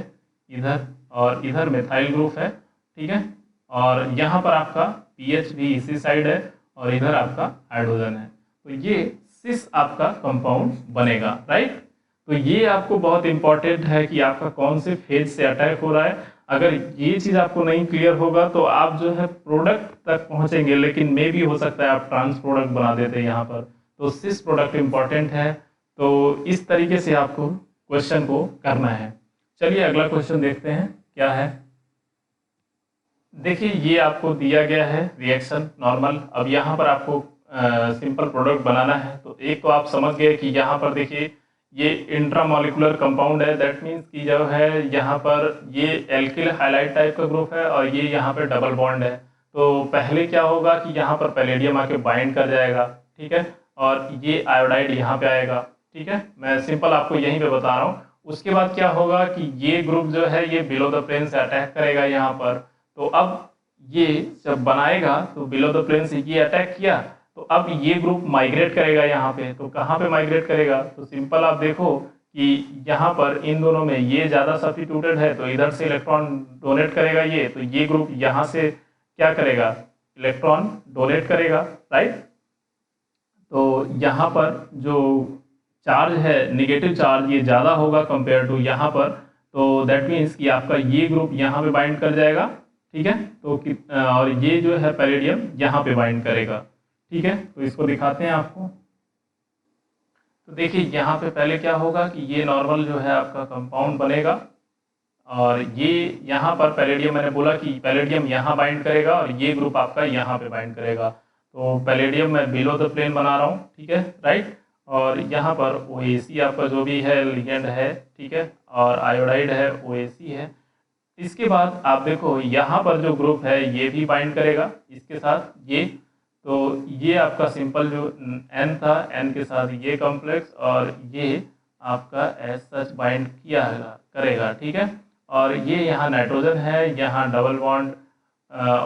इधर, और इधर मिथाइल ग्रुप है, ठीक है। और यहाँ पर आपका पीएच भी इसी साइड है, और इधर आपका हाइड्रोजन है। तो ये सिस आपका कंपाउंड बनेगा, राइट। तो ये आपको बहुत इंपॉर्टेंट है कि आपका कौन से फेज से अटैक हो रहा है। अगर ये चीज आपको नहीं क्लियर होगा तो आप जो है प्रोडक्ट तक पहुंचेंगे, लेकिन मे भी हो सकता है आप ट्रांस प्रोडक्ट बना देते हैं यहाँ पर। तो सिस प्रोडक्ट इंपॉर्टेंट है। तो इस तरीके से आपको क्वेश्चन को करना है। चलिए अगला क्वेश्चन देखते हैं क्या है। देखिए ये आपको दिया गया है रिएक्शन नॉर्मल। अब यहाँ पर आपको सिंपल प्रोडक्ट बनाना है। तो एक तो आप समझ गए कि यहाँ पर देखिए ये इंट्रामोलिकुलर कंपाउंड है, दैट मीन्स कि जो है यहाँ पर ये एल्किल हाइलाइट टाइप का ग्रुप है, और ये यहाँ पे डबल बॉन्ड है। तो पहले क्या होगा कि यहाँ पर पैलेडियम आके बाइंड कर जाएगा, ठीक है, और ये आयोडाइड यहाँ पे आएगा, ठीक है। मैं सिंपल आपको यहीं पे बता रहा हूँ। उसके बाद क्या होगा कि ये ग्रुप जो है ये बिलो द प्लेन से अटैक करेगा यहाँ पर। तो अब ये जब बनाएगा तो बिलो द प्लेन से ये अटैक किया, तो अब ये ग्रुप माइग्रेट करेगा यहाँ पे। तो कहाँ पे माइग्रेट करेगा, तो सिंपल आप देखो कि यहाँ पर इन दोनों में ये ज़्यादा सब्स्टिट्यूटेड है, तो इधर से इलेक्ट्रॉन डोनेट करेगा ये, तो ये ग्रुप यहाँ से क्या करेगा, इलेक्ट्रॉन डोनेट करेगा, राइट। तो यहाँ पर जो चार्ज है, नेगेटिव चार्ज, ये ज़्यादा होगा कंपेयर टू यहाँ पर। तो दैट मीन्स कि आपका ये ग्रुप यहाँ पे बाइंड कर जाएगा, ठीक है। तो और ये जो है पैलेडियम यहाँ पे बाइंड करेगा, ठीक है। तो इसको दिखाते हैं आपको। तो देखिए यहाँ पे पहले क्या होगा कि ये नॉर्मल जो है आपका कंपाउंड बनेगा, और ये यहाँ पर पैलेडियम, मैंने बोला कि पैलेडियम यहाँ बाइंड करेगा और ये ग्रुप आपका यहाँ पे बाइंड करेगा। तो पैलेडियम मैं बिलो द प्लेन बना रहा हूँ, ठीक है, राइट। और यहाँ पर OAC आपका जो भी है लिगेंड है, ठीक है, और आयोडाइड है, OAC है। इसके बाद आप देखो यहाँ पर जो ग्रुप है ये भी बाइंड करेगा इसके साथ ये। तो ये आपका सिंपल जो N था, N के साथ ये कॉम्प्लेक्स, और ये आपका एज सच बाइंड किया करेगा, ठीक है। और ये यहाँ नाइट्रोजन है, यहाँ डबल बॉन्ड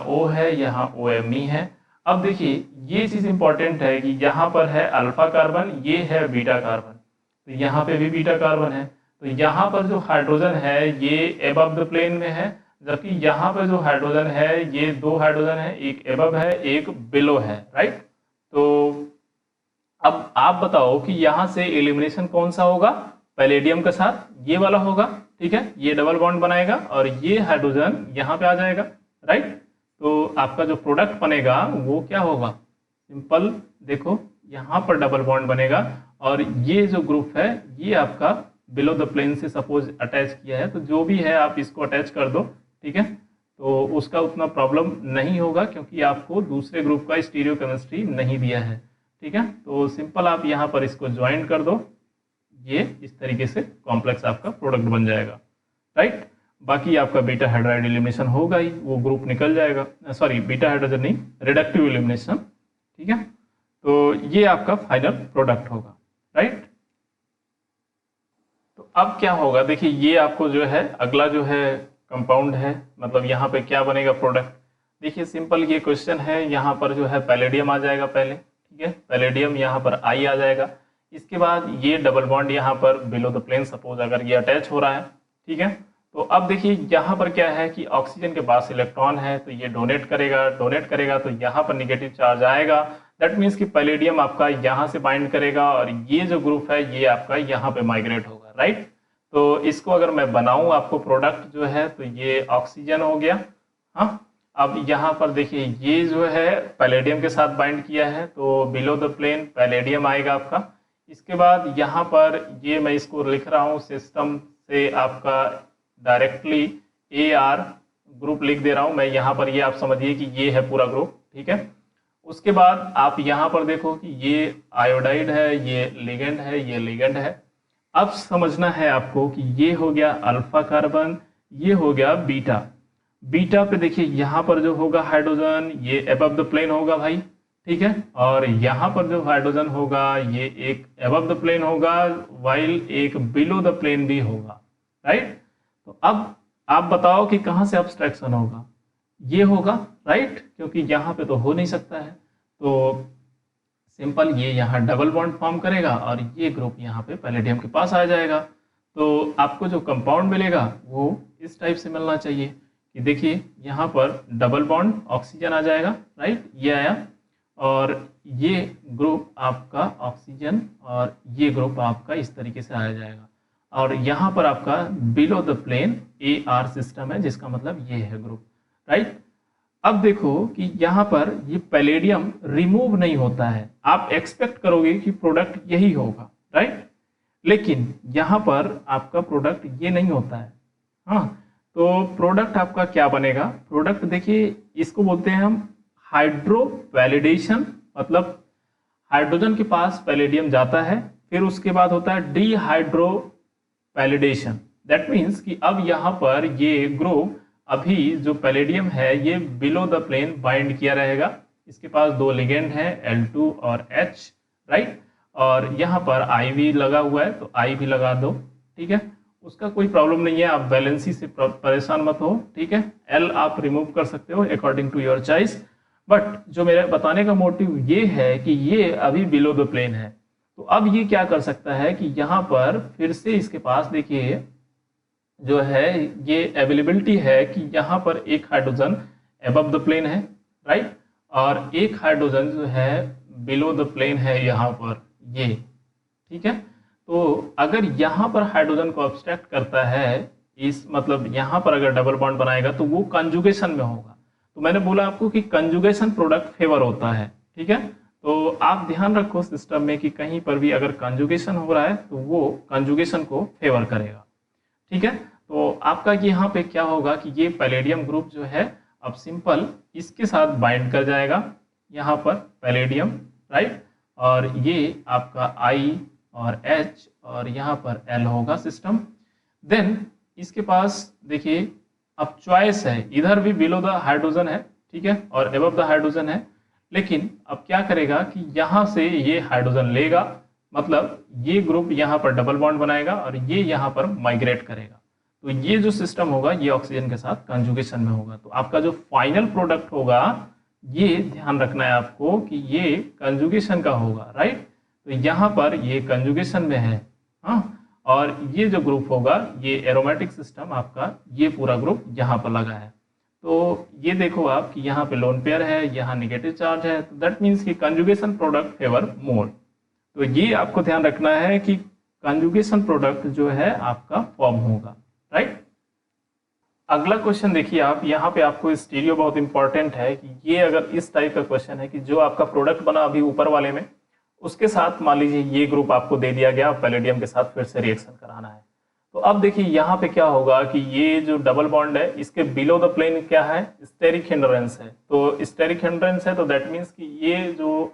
O है, यहाँ OMe है। अब देखिए ये चीज़ इंपॉर्टेंट है कि यहाँ पर है अल्फा कार्बन, ये है बीटा कार्बन, तो यहाँ पे भी बीटा कार्बन है। तो यहाँ पर जो हाइड्रोजन है ये एबव द प्लेन में है, जबकि यहाँ पर जो हाइड्रोजन है ये दो हाइड्रोजन है, एक एबव है एक बिलो है, राइट। तो अब आप बताओ कि यहाँ से एलिमिनेशन कौन सा होगा, पैलेडियम के साथ ये वाला होगा, ठीक है। ये डबल बॉन्ड बनाएगा और ये हाइड्रोजन यहाँ पे आ जाएगा, राइट। तो आपका जो प्रोडक्ट बनेगा वो क्या होगा, सिंपल देखो यहाँ पर डबल बॉन्ड बनेगा, और ये जो ग्रुप है ये आपका बिलो द प्लेन से सपोज अटैच किया है, तो जो भी है आप इसको अटैच कर दो, ठीक है। तो उसका उतना प्रॉब्लम नहीं होगा क्योंकि आपको दूसरे ग्रुप का स्टीरियो केमिस्ट्री नहीं दिया है, ठीक है। तो सिंपल आप यहाँ पर इसको ज्वाइन कर दो, ये इस तरीके से कॉम्प्लेक्स आपका प्रोडक्ट बन जाएगा, राइट। बाकी आपका बीटा हाइड्राइड एलिमिनेशन होगा ही, वो ग्रुप निकल जाएगा, सॉरी बीटा हाइड्रोजन नहीं, रिडक्टिव एलिमिनेशन, ठीक है। तो ये आपका फाइनल प्रोडक्ट होगा, राइट। तो अब क्या होगा, देखिए ये आपको जो है अगला जो है कंपाउंड है, मतलब यहाँ पे क्या बनेगा प्रोडक्ट। देखिए सिंपल ये क्वेश्चन है, यहाँ पर जो है पैलेडियम आ जाएगा पहले, ठीक है, पैलेडियम यहाँ पर आई आ जाएगा। इसके बाद ये डबल बॉन्ड यहाँ पर बिलो द प्लेन, सपोज अगर ये अटैच हो रहा है, ठीक है। तो अब देखिए यहाँ पर क्या है कि ऑक्सीजन के पास इलेक्ट्रॉन है, तो ये डोनेट करेगा तो यहाँ पर निगेटिव चार्ज आएगा। दैट मीन्स कि पैलेडियम आपका यहाँ से बाइंड करेगा और ये जो ग्रुप है ये आपका यहाँ पे माइग्रेट होगा, राइट। तो इसको अगर मैं बनाऊं आपको प्रोडक्ट जो है, तो ये ऑक्सीजन हो गया। हाँ, अब यहाँ पर देखिए ये जो है पैलेडियम के साथ बाइंड किया है, तो बिलो द प्लेन पैलेडियम आएगा आपका। इसके बाद यहाँ पर ये मैं इसको लिख रहा हूँ सिस्टम से आपका डायरेक्टली AR ग्रुप लिख दे रहा हूँ मैं यहाँ पर, ये आप समझिए कि ये है पूरा ग्रुप, ठीक है। उसके बाद आप यहाँ पर देखो कि ये आयोडाइड है, ये लिगेंड है, ये लिगेंड है। अब समझना है आपको कि ये हो गया अल्फा कार्बन, ये हो गया बीटा। बीटा पे देखिए यहाँ पर जो होगा हाइड्रोजन ये अबव द प्लेन होगा भाई, ठीक है। और यहाँ पर जो हाइड्रोजन होगा ये एक अबव द प्लेन होगा, वाइल एक बिलो द प्लेन भी होगा, राइट। तो अब आप बताओ कि कहाँ से अब्स्ट्रैक्शन होगा, ये होगा, राइट, क्योंकि यहाँ पे तो हो नहीं सकता है। तो सिंपल ये यहाँ डबल बॉन्ड फॉर्म करेगा और ये ग्रुप यहाँ पे पैलेडियम के पास आ जाएगा। तो आपको जो कंपाउंड मिलेगा वो इस टाइप से मिलना चाहिए कि देखिए यहाँ पर डबल बॉन्ड ऑक्सीजन आ जाएगा, राइट, ये आया, और ये ग्रुप आपका ऑक्सीजन और ये ग्रुप आपका इस तरीके से आ जाएगा। और यहाँ पर आपका below the plane AR system है, जिसका मतलब ये है ग्रुप, राइट। अब देखो कि यहाँ पर ये पैलेडियम रिमूव नहीं होता है, आप एक्सपेक्ट करोगे कि प्रोडक्ट यही होगा, राइट, लेकिन यहाँ पर आपका प्रोडक्ट ये नहीं होता है। हाँ, तो प्रोडक्ट आपका क्या बनेगा, प्रोडक्ट देखिए इसको बोलते हैं हम हाइड्रो वैलिडेशन, मतलब हाइड्रोजन के पास पैलेडियम जाता है, फिर उसके बाद होता है डिहाइड्रो वैलिडेशन। दैट मीन्स कि अब यहाँ पर ये ग्रुप अभी जो पैलेडियम है ये बिलो द प्लेन बाइंड किया रहेगा, इसके पास दो लिगेंड है L2 और H, राइट, और यहाँ पर I भी लगा हुआ है तो I भी लगा दो, ठीक है, उसका कोई प्रॉब्लम नहीं है, आप बैलेंसी से परेशान मत हो, ठीक है। L आप रिमूव कर सकते हो according to your choice, but जो मेरा बताने का मोटिव ये है कि ये अभी बिलो द प्लेन है। तो अब ये क्या कर सकता है कि यहाँ पर फिर से इसके पास देखिए जो है ये अवेलेबिलिटी है कि यहाँ पर एक हाइड्रोजन अबव द प्लेन है, राइट, और एक हाइड्रोजन जो है बिलो द प्लेन है यहाँ पर ये, ठीक है। तो अगर यहाँ पर हाइड्रोजन को अब्स्ट्रैक्ट करता है, इस मतलब यहाँ पर अगर डबल बॉन्ड बनाएगा तो वो कंजुगेशन में होगा। तो मैंने बोला आपको कि कंजुगेशन प्रोडक्ट फेवर होता है, ठीक है। तो आप ध्यान रखो सिस्टम में कि कहीं पर भी अगर कंजुगेशन हो रहा है तो वो कंजुगेशन को फेवर करेगा, ठीक है। तो आपका यहाँ पे क्या होगा कि ये पैलेडियम ग्रुप जो है अब सिंपल इसके साथ बाइंड कर जाएगा, यहाँ पर पैलेडियम, राइट, और ये आपका I और H और यहाँ पर L होगा सिस्टम। देन इसके पास देखिए अब चॉइस है, इधर भी बिलो द हाइड्रोजन है, ठीक है, और अबव द हाइड्रोजन है, लेकिन अब क्या करेगा कि यहाँ से ये हाइड्रोजन लेगा, मतलब ये ग्रुप यहाँ पर डबल बॉन्ड बनाएगा और ये यहाँ पर माइग्रेट करेगा। तो ये जो सिस्टम होगा ये ऑक्सीजन के साथ कंजुगेशन में होगा। तो आपका जो फाइनल प्रोडक्ट होगा ये ध्यान रखना है आपको कि ये कंजुगेशन का होगा, राइट। तो यहाँ पर ये कंजुगेशन में है, हाँ, और ये जो ग्रुप होगा ये एरोमेटिक सिस्टम आपका ये पूरा ग्रुप यहाँ पर लगा है। तो ये देखो आप कि यहाँ पे लोन पेयर है, यहाँ निगेटिव चार्ज है, तो दैट मीन्स कि कंजुगेशन प्रोडक्ट फेवर मोर। तो ये आपको ध्यान रखना है कि कंजुगेशन प्रोडक्ट जो है आपका फॉर्म होगा, राइट। अगला क्वेश्चन देखिए आप, यहाँ पे आपको स्टीरियो बहुत इंपॉर्टेंट है कि ये अगर इस टाइप का क्वेश्चन है कि जो आपका प्रोडक्ट बना अभी ऊपर वाले में, उसके साथ मान लीजिए ये ग्रुप आपको दे दिया गया, पैलेडियम के साथ फिर से रिएक्शन कराना है। तो अब देखिए यहाँ पे क्या होगा कि ये जो डबल बॉन्ड है इसके बिलो द प्लेन क्या है, स्टेरिक हिंड्रेंस है। तो स्टेरिक हिंड्रेंस है तो दैट मीन्स कि ये जो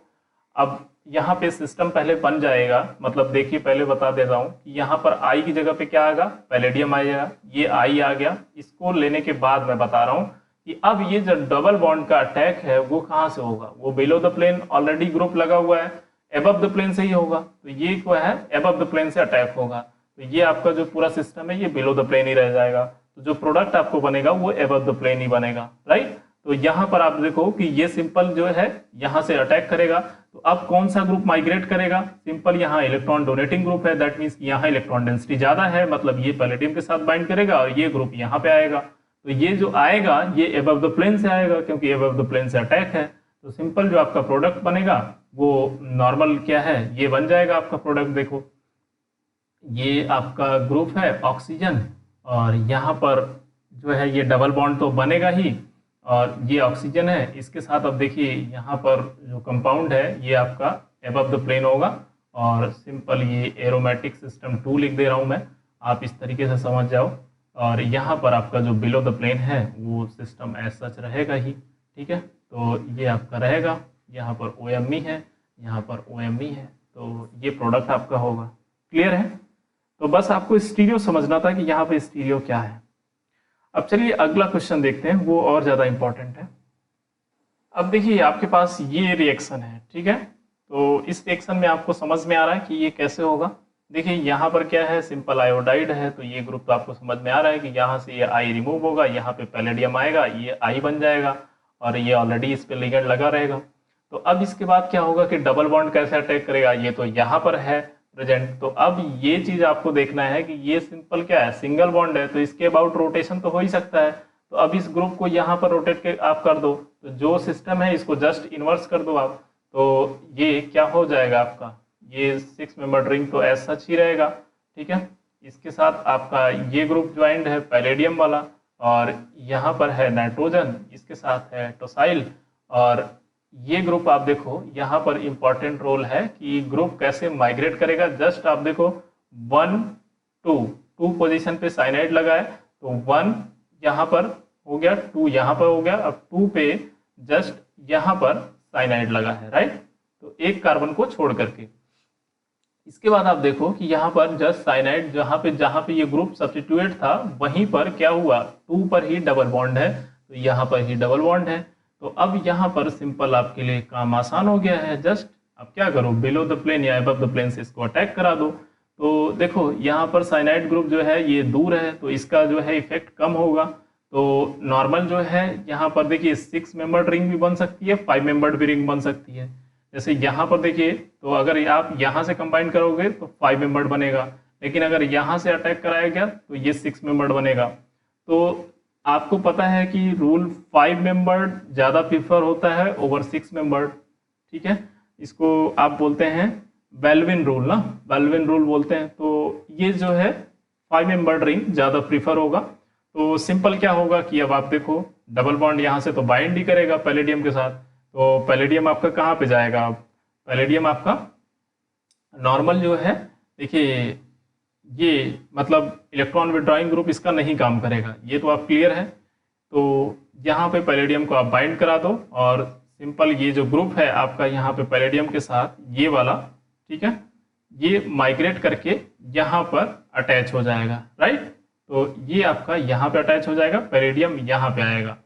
अब यहाँ पे सिस्टम पहले बन जाएगा, मतलब देखिए पहले बता देता हूँ कि यहाँ पर I की जगह पे क्या आएगा, पैलेडियम आएगा, ये I आ गया। इसको लेने के बाद मैं बता रहा हूँ कि अब ये जो डबल बॉन्ड का अटैक है वो कहाँ से होगा, वो below the plane already group लगा हुआ है, एबव द प्लेन से ही होगा, तो ये क्या है एबव द प्लेन से अटैक होगा, तो ये आपका जो पूरा सिस्टम है ये बिलो द प्लेन ही रह जाएगा, तो जो प्रोडक्ट आपको बनेगा वो एबव द प्लेन ही बनेगा, राइट। तो यहाँ पर आप देखो कि ये सिंपल जो है यहाँ से अटैक करेगा, तो अब कौन सा ग्रुप माइग्रेट करेगा, सिंपल यहाँ इलेक्ट्रॉन डोनेटिंग ग्रुप है, दैट मीन्स यहाँ इलेक्ट्रॉन डेंसिटी ज्यादा है, मतलब ये पैलेडियम के साथ बाइंड करेगा और ये ग्रुप यहाँ पे आएगा, तो ये जो आएगा ये एबव द प्लेन से आएगा क्योंकि एबव द प्लेन से अटैक है, तो सिंपल जो आपका प्रोडक्ट बनेगा वो नॉर्मल क्या है ये बन जाएगा आपका प्रोडक्ट। देखो ये आपका ग्रुप है ऑक्सीजन और यहाँ पर जो है ये डबल बॉन्ड तो बनेगा ही, और ये ऑक्सीजन है, इसके साथ अब देखिए यहाँ पर जो कंपाउंड है ये आपका एबव द प्लेन होगा, और सिंपल ये एरोमेटिक सिस्टम 2 लिख दे रहा हूँ मैं, आप इस तरीके से समझ जाओ, और यहाँ पर आपका जो बिलो द प्लेन है वो सिस्टम एज सच रहेगा ही, ठीक है। तो ये आपका रहेगा, यहाँ पर OMe है, यहाँ पर OMe है, तो ये प्रोडक्ट आपका होगा। क्लियर है? तो बस आपको स्टीरियो समझना था कि यहाँ पे स्टीरियो क्या है। अब चलिए अगला क्वेश्चन देखते हैं, वो और ज्यादा इंपॉर्टेंट है। अब देखिए आपके पास ये रिएक्शन है, ठीक है, तो इस रिएक्शन में आपको समझ में आ रहा है कि ये कैसे होगा। देखिए यहाँ पर क्या है, सिंपल आयोडाइड है, तो ये ग्रुप तो आपको समझ में आ रहा है कि यहाँ से ये आई रिमूव होगा, यहाँ पे पैलेडियम आएगा, ये आई बन जाएगा और ये ऑलरेडी इस पे लिगेंड लगा रहेगा। तो अब इसके बाद क्या होगा कि डबल बॉन्ड कैसे अटैक करेगा, ये तो यहाँ पर है प्रेजेंट, तो अब ये चीज आपको देखना है कि ये सिंपल क्या है, सिंगल बॉन्ड है, तो इसके अबाउट रोटेशन तो हो ही सकता है, तो अब इस ग्रुप को यहाँ पर रोटेट के आप कर दो, तो जो सिस्टम है इसको जस्ट इनवर्स कर दो आप, तो ये क्या हो जाएगा आपका, ये 6 मेंबर रिंग तो ऐसा सच ही रहेगा, ठीक है। इसके साथ आपका ये ग्रुप ज्वाइंट है पैलेडियम वाला, और यहाँ पर है नाइट्रोजन, इसके साथ है टोसाइल, और ये ग्रुप आप देखो यहाँ पर इंपॉर्टेंट रोल है कि ग्रुप कैसे माइग्रेट करेगा। जस्ट आप देखो 1 2 पोजीशन पे साइनाइड लगा है, तो 1 यहाँ पर हो गया, 2 यहाँ पर हो गया, अब 2 पे जस्ट यहाँ पर साइनाइड लगा है, राइट, तो एक कार्बन को छोड़ करके। इसके बाद आप देखो कि यहाँ पर जस्ट साइनाइड जहाँ पे ये ग्रुप सब्स्टिट्यूट था वहीं पर क्या हुआ, 2 पर ही डबल बॉन्ड है, तो यहाँ पर ही डबल बॉन्ड है, तो अब यहाँ पर सिंपल आपके लिए काम आसान हो गया है। जस्ट अब क्या करो, बिलो द प्लेन या अबव द प्लेन से इसको अटैक करा दो, तो देखो यहाँ पर साइनाइड ग्रुप जो है ये दूर है, तो इसका जो है इफेक्ट कम होगा, तो नॉर्मल जो है यहाँ पर देखिए 6 मेंबर्ड रिंग भी बन सकती है, 5 मेंबर्ड भी रिंग बन सकती है। जैसे यहाँ पर देखिए, तो अगर आप यहाँ से कंबाइन करोगे तो 5 मेंबर्ड बनेगा, लेकिन अगर यहाँ से अटैक कराया गया तो ये 6 मेंबर्ड बनेगा। तो आपको पता है कि रूल 5 मेंबर्ड ज्यादा प्रीफर होता है ओवर 6 मेंबर्ड, ठीक है, इसको आप बोलते हैं बेल्विन रूल ना, बेल्विन रूल बोलते हैं। तो ये जो है 5 मेंबर्ड रिंग ज्यादा प्रीफर होगा। तो सिंपल क्या होगा कि अब आप देखो डबल बॉन्ड यहाँ से तो बाइंड ही करेगा पैलेडियम के साथ, तो पैलेडियम आपका कहाँ पे जाएगा, अब पैलेडियम आपका नॉर्मल जो है, देखिए ये मतलब इलेक्ट्रॉन विड्रॉइंग ग्रुप इसका नहीं काम करेगा, ये तो आप क्लियर है। तो यहाँ पे पैलेडियम को आप बाइंड करा दो, और सिंपल ये जो ग्रुप है आपका यहाँ पे पैलेडियम के साथ ये वाला, ठीक है, ये माइग्रेट करके यहाँ पर अटैच हो जाएगा, राइट, तो ये आपका यहाँ पे अटैच हो जाएगा, पैलेडियम यहाँ पे आएगा,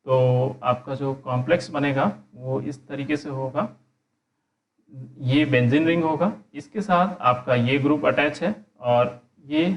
तो आपका जो कॉम्प्लेक्स बनेगा वो इस तरीके से होगा, ये बेंजीन रिंग होगा, इसके साथ आपका ये ग्रुप अटैच है, और ये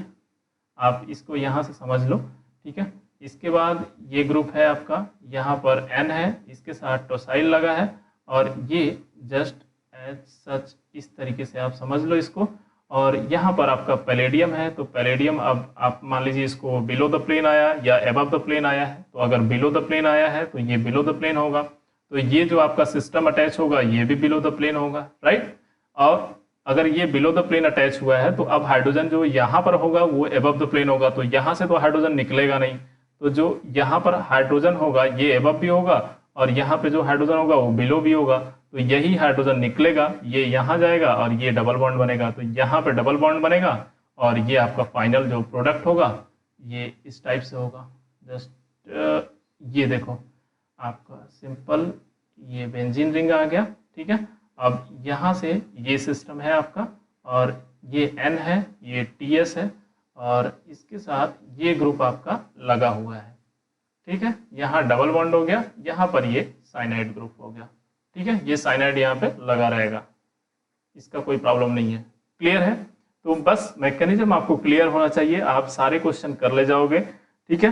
आप इसको यहाँ से समझ लो, ठीक है। इसके बाद ये ग्रुप है आपका, यहाँ पर N है, इसके साथ टोसाइल लगा है, और ये जस्ट एज सच इस तरीके से आप समझ लो इसको, और यहाँ पर आपका पैलेडियम है, तो पैलेडियम अब आप मान लीजिए इसको बिलो द प्लेन आया या एबव द प्लेन आया है, तो अगर बिलो द प्लेन आया है तो ये बिलो द प्लेन होगा, तो ये जो आपका सिस्टम अटैच होगा ये भी बिलो द प्लेन होगा, राइट। और अगर ये बिलो द प्लेन अटैच हुआ है तो अब हाइड्रोजन जो यहाँ पर होगा वो एबव द प्लेन होगा, तो यहाँ से तो हाइड्रोजन निकलेगा नहीं, तो जो यहाँ पर हाइड्रोजन होगा ये एबव भी होगा, और यहाँ पे जो हाइड्रोजन होगा वो बिलो भी होगा, तो यही हाइड्रोजन निकलेगा, ये यहाँ जाएगा और ये डबल बॉन्ड बनेगा, तो यहाँ पे डबल बॉन्ड बनेगा, और ये आपका फाइनल जो प्रोडक्ट होगा ये इस टाइप से होगा। जस्ट ये देखो आपका सिंपल ये बेंजीन रिंग आ गया, ठीक है। अब यहाँ से ये सिस्टम है आपका, और ये N है, ये TS है, और इसके साथ ये ग्रुप आपका लगा हुआ है, ठीक है, यहाँ डबल बॉन्ड हो गया, यहाँ पर ये साइनाइड ग्रुप हो गया। ठीक है, ये साइनाइड यहाँ पे लगा रहेगा, इसका कोई प्रॉब्लम नहीं है। क्लियर है? तो बस मैकेनिज्म आपको क्लियर होना चाहिए, आप सारे क्वेश्चन कर ले जाओगे। ठीक है,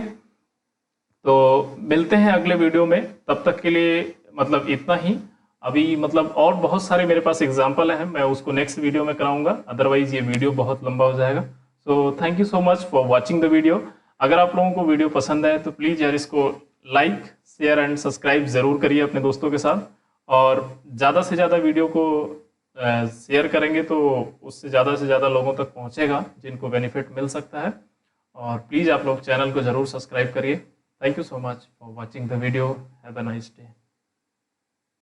तो मिलते हैं अगले वीडियो में, तब तक के लिए मतलब इतना ही। अभी मतलब और बहुत सारे मेरे पास एग्जाम्पल हैं, मैं उसको नेक्स्ट वीडियो में कराऊंगा, अदरवाइज ये वीडियो बहुत लंबा हो जाएगा। So thank you so much for watching the video. अगर आप लोगों को वीडियो पसंद आए तो प्लीज़ यार इसको लाइक, शेयर एंड सब्सक्राइब ज़रूर करिए अपने दोस्तों के साथ, और ज़्यादा से ज़्यादा वीडियो को शेयर करेंगे तो उससे ज़्यादा लोगों तक पहुँचेगा जिनको बेनिफिट मिल सकता है। और प्लीज़ आप लोग चैनल को ज़रूर सब्सक्राइब करिए। Thank you so much for watching the video. Have a nice day.